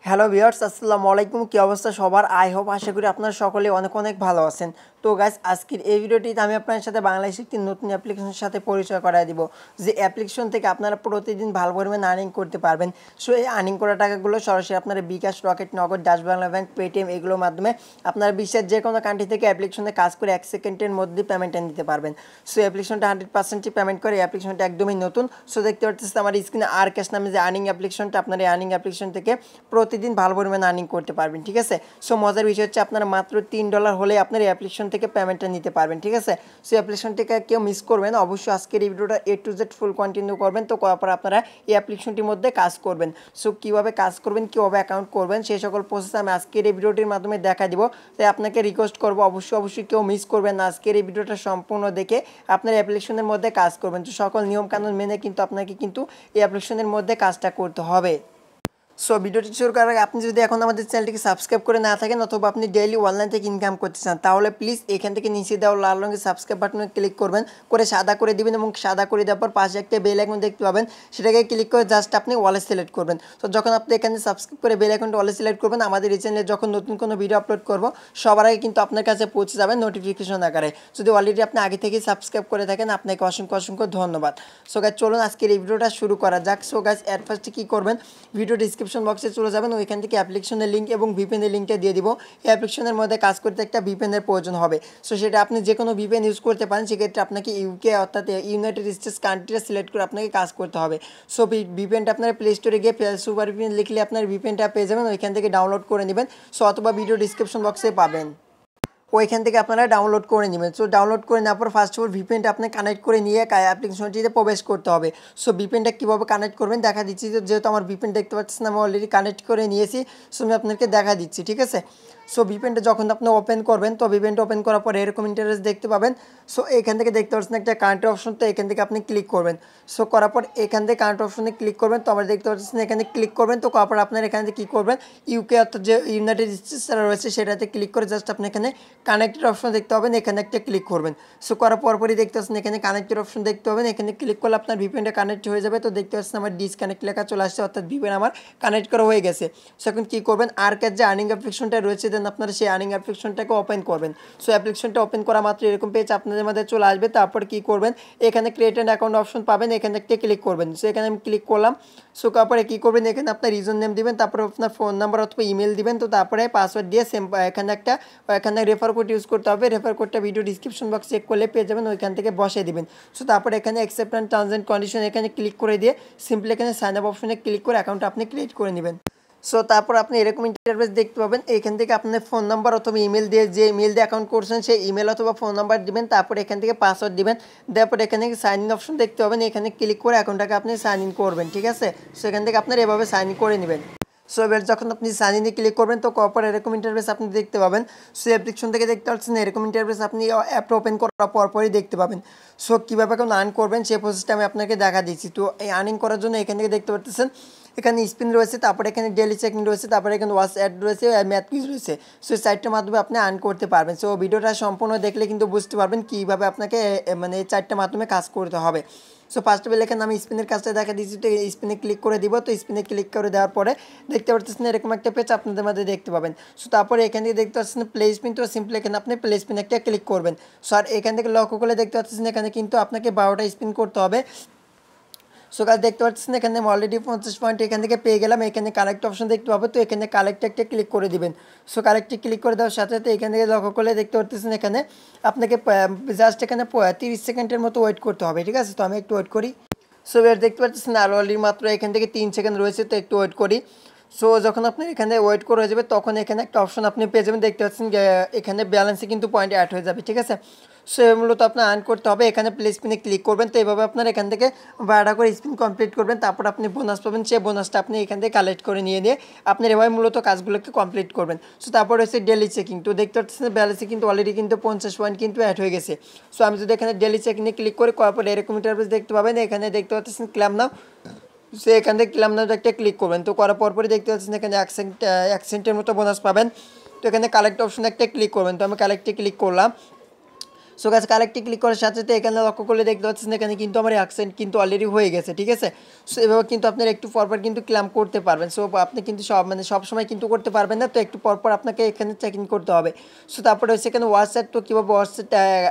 Hello viewers, আসসালামু আলাইকুম। কি অবস্থা সবার? আই হোপ আশা করি আপনারা সকলে অনেক অনেক ভালো আছেন। তো গাইস, আজকের এই ভিডিওটিতে আমি আপনাদের সাথে বাংলাদেশের একটি নতুন অ্যাপ্লিকেশনের সাথে পরিচয় করায় দিব, যে অ্যাপ্লিকেশন থেকে আপনারা প্রতিদিন ভালো পরিমাণ আর্নিং করতে পারবেন। সো এই আর্নিং করা টাকাগুলো সরাসরি আপনারা বিকাশ, রকেট, নগদ, ডাচ বাংলা ব্যাংক, পেটিএম এগুলোর মাধ্যমে আপনারা বিশ্বের যে কোনো কান্ট্রি থেকে অ্যাপ্লিকেশনে কাজ করে 1 সেকেন্ডের মধ্যে পেমেন্টটা নিতে পারবেন। সো অ্যাপ্লিকেশনটা 100% পেমেন্ট করে। এই অ্যাপ্লিকেশনটা একদমই নতুন। সো দেখতে পাচ্ছেন আমার স্ক্রিনে Bkash নামে যে আর্নিং অ্যাপ্লিকেশনটা, আপনার এই আর্নিং অ্যাপ্লিকেশন থেকে প্রতিদিন ভালো পরিমাণ আর্নিং করতে পারবেন। ঠিক আছে, সো মজার বিষয় হচ্ছে আপনারা মাত্র $3 হলে আপনার এই অ্যাপ্লিকেশন থেকে পেমেন্টটা নিতে পারবেন। ঠিক আছে, সো অ্যাপ্লিকেশনটিকে কেউ মিস করবেন, অবশ্যই আজকের এই ভিডিওটা A to Z full continue করবেন। তো করার পর আপনারা এই অ্যাপ্লিকেশনটির মধ্যে কাজ করবেন। সো কীভাবে কাজ করবেন, কীভাবে অ্যাকাউন্ট করবেন, সেই সকল প্রসেস আমি আজকের এই ভিডিওটির মাধ্যমে দেখা দিব। তাই আপনাকে রিকোয়েস্ট করবো অবশ্যই কেউ মিস করবেন না, আজকের এই ভিডিওটা সম্পূর্ণ দেখে আপনার অ্যাপ্লিকেশনের মধ্যে কাজ করবেন। তো সকল নিয়মকানুন মেনে কিন্তু আপনাকে কিন্তু এই অ্যাপ্লিকেশনের মধ্যে কাজটা করতে হবে। সো ভিডিওটি শুরু করার আগে আপনি যদি এখন আমাদের চ্যানেলটিকে সাবস্ক্রাইব করে না থাকেন, অথবা আপনি ডেইলি অনলাইন থেকে ইনকাম করতে চান, তাহলে প্লিজ এখান থেকে নিচে দেওয়া লাল রঙের সাবস্ক্রাইব বাটনে ক্লিক করবেন, করে সাদা করে দিবেন, এবং সাদা করে দেওয়ার পর পাশে একটা বেল আইকন দেখতে পাবেন, সেটাকে ক্লিক করে জাস্ট আপনি ওয়ালে সিলেক্ট করবেন। তো যখন আপনি এখানে সাবস্ক্রাইব করে বেল আইকনটা ওয়ালে সিলেক্ট করবেন, আমাদের এই চ্যানেলে যখন নতুন কোনো ভিডিও আপলোড করব সবার আগে কিন্তু আপনার কাছে পৌঁছে যাবে নোটিফিকেশন আকারে। যদি অলরেডি আপনি আগে থেকেই সাবস্ক্রাইব করে থাকেন, আপনাকে অসংখ্য ধন্যবাদ। সো গাইস, চলুন আজকের এই ভিডিওটা শুরু করা যাক। সো গাইস, এট ফার্স্টে কী করবেন, ভিডিও ডিসক্রিপশন বক্সে চলে যাবেন, ওইখান থেকে অ্যাপ্লিকেশনের লিঙ্ক এবং ভিপিএনের লিঙ্কটা দিয়ে দিব। এই অ্যাপ্লিকেশনের মধ্যে কাজ করতে একটা ভিপিএনের প্রয়োজন হবে। সো সেটা আপনি যে কোনো ভিপিএন ইউজ করতে পারেন, সেক্ষেত্রে আপনাকে ইউকে অর্থাৎ ইউনাইটেড স্টেটস কান্ট্রিটা সিলেক্ট করে আপনাকে কাজ করতে হবে। সো ভিপিএনটা আপনার প্লে স্টোরে গিয়ে সুপার ভিপিএন লিখলে আপনার ভিপিএনটা পেয়ে যাবেন, ওইখান থেকে ডাউনলোড করে নেবেন। সো অথবা ভিডিও ডিসক্রিপশন বক্সে পাবেন, ওইখান থেকে আপনারা ডাউনলোড করে নেবেন। সো ডাউনলোড করে নেওয়ার পর ফার্স্ট অফ অল ভিপিএনটা আপনি কানেক্ট করে নিয়ে অ্যাপ্লিকেশনটিতে প্রবেশ করতে হবে। সো ভিপিএনটা কীভাবে কানেক্ট করবেন দেখা দিচ্ছি, যেহেতু আমার ভিপিএন দেখতে পাচ্ছেন আমি অলরেডি কানেক্ট করে নিয়েছি। সো আমি আপনাকে দেখা দিচ্ছি। ঠিক আছে, সো ভিপিএনটা যখন আপনি ওপেন করবেন, তো ভিপিএনটা ওপেন করার পর এরকম ইন্টারফেস দেখতে পাবেন। সো এখান থেকে দেখতে পাচ্ছেন একটা কান্ট্রি অপশন, তো এখান থেকে আপনি ক্লিক করবেন। সো করার পর এখান থেকে কান্ট্রি অপশনে ক্লিক করবেন, তো আমরা দেখতে পাচ্ছেন এখানে ক্লিক করবেন। তো করার পর আপনার এখান থেকে কী করবেন, ইউকে অর্থাৎ যে ইউনাইটেড স্টেটস রয়েছে সেটাতে ক্লিক করে জাস্ট আপনি এখানে কানেক্টেড অপশন দেখতে পাবেন, এখানে একটা ক্লিক করবেন। সো করার পরপরই দেখতে পাচ্ছেন এখানে কানেক্টেড অপশন দেখতে পাবেন, এখানে ক্লিক করলে আপনার ভিপিএনটা কানেক্ট হয়ে যাবে। তো দেখতে পাচ্ছেন আমার ডিসকানেক্ট লেখা চলে আসছে, অর্থাৎ ভিপিএন আমার কানেক্ট করা হয়ে গেছে। সো এখন কী করবেন, Bkash যে আর্নিং অ্যাপ্লিকেশনটা রয়েছে, দেন আপনারা সেই আর্নিং অ্যাপ্লিকেশনটাকে ওপেন করবেন। সো অ্যাপ্লিকেশনটা ওপেন করা মাত্র এরকম পেজ আপনাদের মধ্যে চলে আসবে। তারপর কী করবেন, এখানে ক্রিয়েট অ্যান্ড অ্যাকাউন্ট অপশন পাবেন, এখানে একটা ক্লিক করবেন। সো এখানে আমি ক্লিক করলাম। সো তারপরে কী করবেন, এখানে আপনার ইউজার নেম দিবেন, তারপরে আপনার ফোন নাম্বার অথবা ইমেল দিবেন। তো তারপরে পাসওয়ার্ড দিয়ে সেম এখানে রেফার কোড ইউজ করতে হবে। রেফার কোডটা ভিডিও ডিসক্রিপশন বক্স চেক করলে পেয়ে যাবেন, ওইখান থেকে বসিয়ে দিবেন। সো তারপরে এখানে accept and terms and condition এখানে ক্লিক করে দিয়ে সিম্পলি এখানে সাইন আপ অপশনে ক্লিক করে অ্যাকাউন্ট আপনি ক্রিয়েট করে নেবেন। সো তারপর আপনি এরকম ইন্টারফেস দেখতে পাবেন, এখান থেকে আপনার ফোন নাম্বার অথবা ইমেল দিয়ে, যে ইমেল দিয়ে অ্যাকাউন্ট করছেন সেই ইমেল অথবা ফোন নাম্বার দিবেন, তারপর এখান থেকে পাসওয়ার্ড দিবেন। তারপর এখানে সাইন ইন অপশন দেখতে পাবেন, এখানে ক্লিক করে অ্যাকাউন্টটাকে আপনি সাইন ইন করবেন। ঠিক আছে, সো এখান থেকে আপনার এভাবে সাইন ইন করে নেবেন। সো এবার যখন আপনি সাইন ইনে ক্লিক করবেন, তো করার এরকম ইন্টারফেস আপনি দেখতে পাবেন। সো অ্যাপ্লিকেশন থেকে দেখতে পাচ্ছেন এরকম ইন্টারফেস আপনি অ্যাপটা ওপেন করার পরপরই দেখতে পাবেন। সো কীভাবে এখন আর্ন করবেন সেই প্রসেসটা আমি আপনাকে দেখা দিচ্ছি। তো এই আর্নিং করার জন্য এখান থেকে দেখতে পাচ্ছেন এখানে স্পিন রয়েছে, তারপরে এখানে ডেলি চেকিং রয়েছে, তারপরে এখানে ওয়াচ অ্যাড রয়েছে, ম্যাথ কুইজ রয়েছে। সো এই সাইটটার মাধ্যমে আপনি আর্ন করতে পারবেন। সো ভিডিওটা সম্পূর্ণ দেখলে কিন্তু বুঝতে পারবেন কীভাবে আপনাকে মানে এই চারটার মাধ্যমে কাজ করতে হবে। সো ফার্স্ট অফ অল এখানে আমি স্পিনের কাজটা দেখা দিচ্ছি, তো স্পিনে ক্লিক করে দিব। তো স্পিনে ক্লিক করে দেওয়ার পরে দেখতে পাচ্ছেন এরকম একটা পেজ আপনাদের মধ্যে দেখতে পাবেন। সো তারপরে এখান থেকে দেখতে পাচ্ছেন প্লে স্পিন, তো সিম্পলি এখানে আপনি প্লে স্পিন একটা ক্লিক করবেন। সো আর এখান থেকে লক্ষ্য করলে দেখতে পাচ্ছেন এখানে কিন্তু আপনাকে 12টা স্পিন করতে হবে। সো গাইস, দেখতে পাচ্ছেন এখানে আমি অলরেডি 50 পয়েন্ট এখান থেকে পেয়ে গেলাম। এখানে কালেক্ট অপশন দেখতে পাবো, তো এখানে কালেক্ট একটা ক্লিক করে দিবেন। সো কালেক্টে ক্লিক করে দেওয়ার সাথে সাথে এখান থেকে লক্ষ্য করলে দেখতে পাচ্ছেন এখানে আপনাকে জাস্ট এখানে 30 সেকেন্ডের মতো ওয়েট করতে হবে। ঠিক আছে, তো আমি একটু ওয়েট করি। সো এবার দেখতে পাচ্ছেন আর অলরেডি মাত্র এখান থেকে 3 সেকেন্ড রয়েছে, তো একটু ওয়েট করি। সো যখন আপনি এখানে ওয়েট করে হয়ে যাবে, তখন এখানে একটা অপশন আপনি পেয়ে যাবেন, দেখতে পাচ্ছেন এখানে ব্যালেন্সে কিন্তু পয়েন্ট অ্যাড হয়ে যাবে। ঠিক আছে, সো মূলত আপনার আর্ন করতে হবে, এখানে প্লে স্পিনে ক্লিক করবেন। তো এইভাবে আপনার এখান থেকে 12টা করে স্পিন কমপ্লিট করবেন, তারপর আপনি বোনাস পাবেন, সেই বোনাসটা আপনি এখান থেকে কালেক্ট করে নিয়ে আপনার এভাবে মূলত কাজগুলোকে কমপ্লিট করবেন। সো তারপর হচ্ছে ডেলি চেকিং, তো দেখতে পাচ্ছেন ব্যালেন্সে কিন্তু অলরেডি কিন্তু 50 পয়েন্ট কিন্তু অ্যাড হয়ে গেছে। সো আমি যদি এখানে ডেলি চেকিংয়ে ক্লিক করে করার পরে এরকম ইন্টারফেস দেখতে পাবেন, এখানে দেখতে পাচ্ছেন ক্লেম নাও। সো এখান থেকে ক্লেম নাও একটা ক্লিক করবেন। তো করার পরপরই দেখতে পাচ্ছেন এখানে 1 সেন্টের মতো বোনাস পাবেন। তো এখানে কালেক্ট অপশন একটা ক্লিক করবেন, তো আমি কালেক্টে ক্লিক করলাম। সো গাইস কালেক্টে ক্লিক করার সাথে সাথে এখানে লক্ষ্য করলে দেখতে পাচ্ছেন এখানে কিন্তু আমার অ্যাকসেন্ট কিন্তু অলরেডি হয়ে গেছে, ঠিক আছে। সো এভাবে কিন্তু আপনারা একটু পরপর কিন্তু ক্লেম করতে পারবেন। সো আপনি কিন্তু সব সময় কিন্তু করতে পারবেন না, তো একটু পরপর আপনাকে এখানে চেক ইন করতে হবে। সো তারপরে হচ্ছে এখানে হোয়াটসঅ্যাপ, তো কীভাবে হোয়াটসঅ্যাপ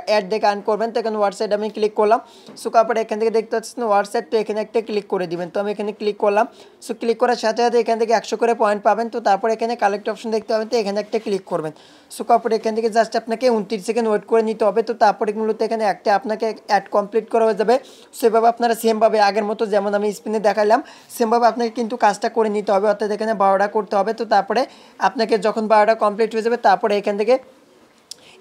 অ্যাড দেখে আর্ন করবেন, তো এখানে হোয়াটসঅ্যাপ আমি ক্লিক করলাম। সো তারপরে এখান থেকে দেখতে পাচ্ছেন হোয়াটসঅ্যাপ, তো এখানে একটা ক্লিক করে দিবেন। তো আমি এখানে ক্লিক করলাম। সো ক্লিক করার সাথে সাথে এখান থেকে 100 করে পয়েন্ট পাবেন। তো তারপরে এখানে কালেক্ট অপশন দেখতে পাবেন, তো এখানে একটা ক্লিক করবেন। সো তারপরে এখান থেকে জাস্ট আপনাকে 29 সেকেন্ড ওয়েট করে নিতে হবে। তো তারপরে মূলত এখানে একটা আপনাকে অ্যাড কমপ্লিট করা হয়ে যাবে। সেভাবে আপনারা সেমভাবে আগের মতো যেমন আমি স্ক্রিনে দেখালাম সেমভাবে আপনাকে কিন্তু কাজটা করে নিতে হবে, অর্থাৎ এখানে 12টা করতে হবে। তো তারপরে আপনাকে যখন 12টা কমপ্লিট হয়ে যাবে তারপরে এখান থেকে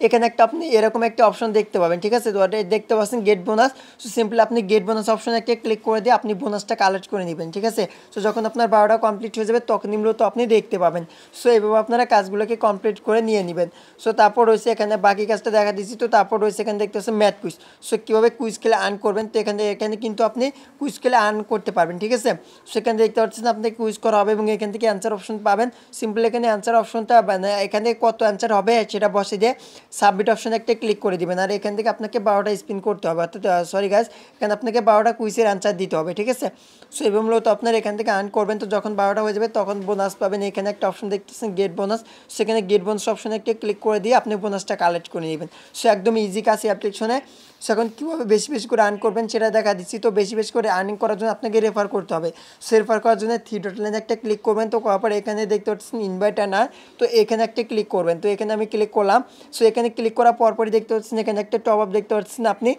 এখানে একটা আপনি এরকম একটা অপশন দেখতে পাবেন, ঠিক আছে। তো দেখতে পাচ্ছেন গেট বোনাস। সো সিম্পলি আপনি গেট বোনাস অপশনে একটা ক্লিক করে দিয়ে আপনি বোনাসটা কালেক্ট করে নেবেন, ঠিক আছে। সো যখন আপনার 12টা কমপ্লিট হয়ে যাবে তখনই মূলত আপনি দেখতে পাবেন। সো এইভাবে আপনারা কাজগুলোকে কমপ্লিট করে নিয়ে নেবেন। সো তারপর রয়েছে এখানে বাকি কাজটা দেখা দিচ্ছি। তো তারপর রয়েছে এখানে দেখতে পাচ্ছেন ম্যাথ কুইজ। সো কীভাবে কুইজ খেলে আর্ন করবেন, তো এখানে কিন্তু আপনি কুইজ খেলে আর্ন করতে পারবেন, ঠিক আছে। সেখানে দেখতে পাচ্ছেন আপনি কুইজ করা হবে এবং এখান থেকে অ্যান্সার অপশন পাবেন। সিম্পলি এখানে অ্যান্সার অপশনটা মানে এখানে কত অ্যান্সার হবে সেটা বসে দিয়ে সাবমিট অপশনে একটা ক্লিক করে দিবেন। আর এখান থেকে আপনাকে 12টা স্পিন করতে হবে, অর্থাৎ সরি গাইস এখানে আপনাকে 12টা কুইজের অ্যান্সার দিতে হবে, ঠিক আছে। সো এবং মূলত আপনার এখান থেকে আর্ন করবেন। তো যখন 12টা হয়ে যাবে তখন বোনাস পাবেন। এখানে একটা অপশন দেখতেছেন গেট বোনাস, সেখানে গেট বোনাস অপশনে একটা ক্লিক করে দিয়ে আপনি বোনাসটা কালেক্ট করে নেবেন। সো একদম ইজি কাজ এই অ্যাপ্লিকেশনে। সো এখন কীভাবে বেশি বেশি করে আর্ন করবেন সেটা দেখা দিচ্ছি। তো বেশি বেশি করে আর্নিং করার জন্য আপনাকে রেফার করতে হবে। সো রেফার করার জন্য 3 ডট লাইনে একটা ক্লিক করবেন। তো করার পর এখানে দেখতে পাচ্ছেন ইনভাইট আনার, তো এখানে একটা ক্লিক করবেন। তো এখানে আমি ক্লিক করলাম। সো এখানে ক্লিক করার পরপরই দেখতে পাচ্ছেন এখানে একটা টপ আপ দেখতে পাচ্ছেন আপনি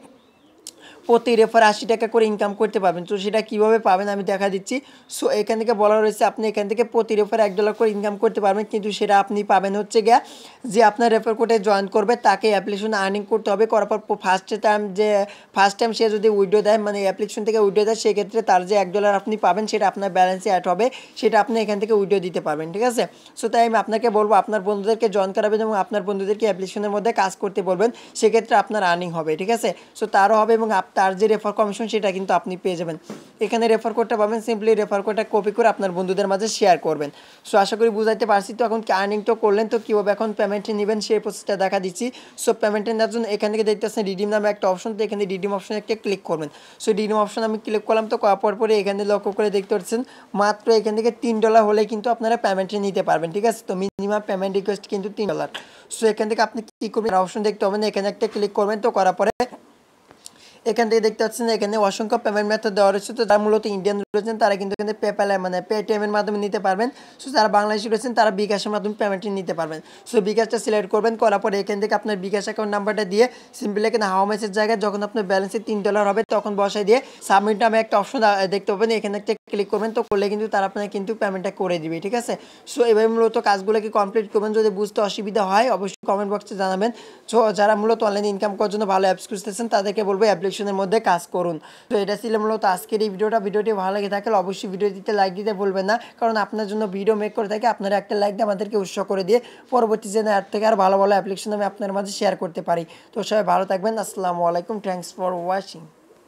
প্রতি রেফার 80 টাকা করে ইনকাম করতে পারবেন। তো সেটা কীভাবে পাবেন আমি দেখা দিচ্ছি। সো এখান থেকে বলা রয়েছে আপনি এখান থেকে প্রতি রেফার $1 করে ইনকাম করতে পারবেন, কিন্তু সেটা আপনি পাবেন হচ্ছে গিয়া যে আপনার রেফার কোডে জয়েন করবে তাকে অ্যাপ্লিকেশনে আর্নিং করতে হবে। করার পর ফার্স্ট টাইম সে যদি উইড্রো দেয় মানে অ্যাপ্লিকেশন থেকে উইড্রো দেয় সেক্ষেত্রে তার যে $1 আপনি পাবেন সেটা আপনার ব্যালেন্সে অ্যাড হবে, সেটা আপনি এখান থেকে উইড্রো দিতে পারবেন, ঠিক আছে। সো তাই আমি আপনাকে বলবো আপনার বন্ধুদেরকে জয়েন করাবেন এবং আপনার বন্ধুদেরকে অ্যাপ্লিকেশনের মধ্যে কাজ করতে বলবেন, সেক্ষেত্রে আপনার আর্নিং হবে, ঠিক আছে। সো তারও হবে এবং তার যে রেফার কমিশন সেটা কিন্তু আপনি পেয়ে যাবেন। এখানে রেফার কোডটা পাবেন, সিম্পলি রেফার কোডটা কপি করে আপনার বন্ধুদের মাঝে শেয়ার করবেন। সো আশা করি বুঝাইতে পারছি। তো এখন আর্নিং তো করলেন, তো কীভাবে এখন পেমেন্টে নেবেন সেই প্রসেসটা দেখা দিচ্ছি। সো পেমেন্টে নেওয়ার জন্য এখান থেকে দেখতে পাচ্ছেন রিডিম নামে একটা অপশন, তো এখানে রিডিম অপশনে একটা ক্লিক করবেন। সো রিডিম অপশন আমি ক্লিক করলাম। তো করার পরে এখানে লক্ষ্য করে দেখতে পাচ্ছেন মাত্র এখান থেকে $3 হলে কিন্তু আপনারা পেমেন্টে নিতে পারবেন, ঠিক আছে। তো মিনিমাম পেমেন্ট রিকোয়েস্ট কিন্তু $3। সো এখান থেকে আপনি কী করবেন অপশন দেখতে পাবেন, এখানে একটা ক্লিক করবেন। তো করার পরে এখান থেকে দেখতে পাচ্ছেন এখানে অসংখ্য পেমেন্ট মেথড দেওয়া রয়েছে। তো যারা মূলত ইন্ডিয়ান রয়েছেন তারা কিন্তু এখানে পেপ্যালে মানে পেটিএমের মাধ্যমে নিতে পারবেন। সো যারা বাংলাদেশি রয়েছেন তারা বিকাশের মাধ্যমে পেমেন্টটি নিতে পারবেন। সো বিকাশটা সিলেক্ট করবেন, করার পরে এখান থেকে আপনার বিকাশ অ্যাকাউন্ট নাম্বারটা দিয়ে সিম্পলি এখানে হাউ ম্যাচের জায়গায় যখন আপনার ব্যালেন্সে $3 হবে তখন বসায় দিয়ে সাবমিট নামে একটা অপশন দেখতে পাবেন, এখানে একটা ক্লিক করবেন। তো করলে কিন্তু তারা আপনার কিন্তু পেমেন্টটা করে দিবে, ঠিক আছে। সো এভাবে মূলত কাজগুলোকে কমপ্লিট করবেন। যদি বুঝতে অসুবিধা হয় অবশ্যই কমেন্ট বক্সে জানাবেন। সো যারা মূলত অনলাইনে ইনকাম করার জন্য ভালো অ্যাপস খুঁজতেছেন তাদেরকে বলবো অ্যাপ্লিকেশনের মধ্যে কাজ করুন। তো এটা ছিল মূলত আজকের এই ভিডিওটি ভালো লাগে থাকলে অবশ্যই ভিডিওটিতে লাইক দিতে ভুলবেন না, কারণ আপনার জন্য ভিডিও মেক করে থাকি আপনারা একটা লাইক দিয়ে আমাদেরকে উৎসাহ করে দিয়ে পরবর্তী জেনে এর থেকে আর ভালো ভালো অ্যাপ্লিকেশন আমি আপনার মাঝে শেয়ার করতে পারি। তো সবাই ভালো থাকবেন। আসসালামু আলাইকুম, থ্যাঙ্কস ফর ওয়াচিং।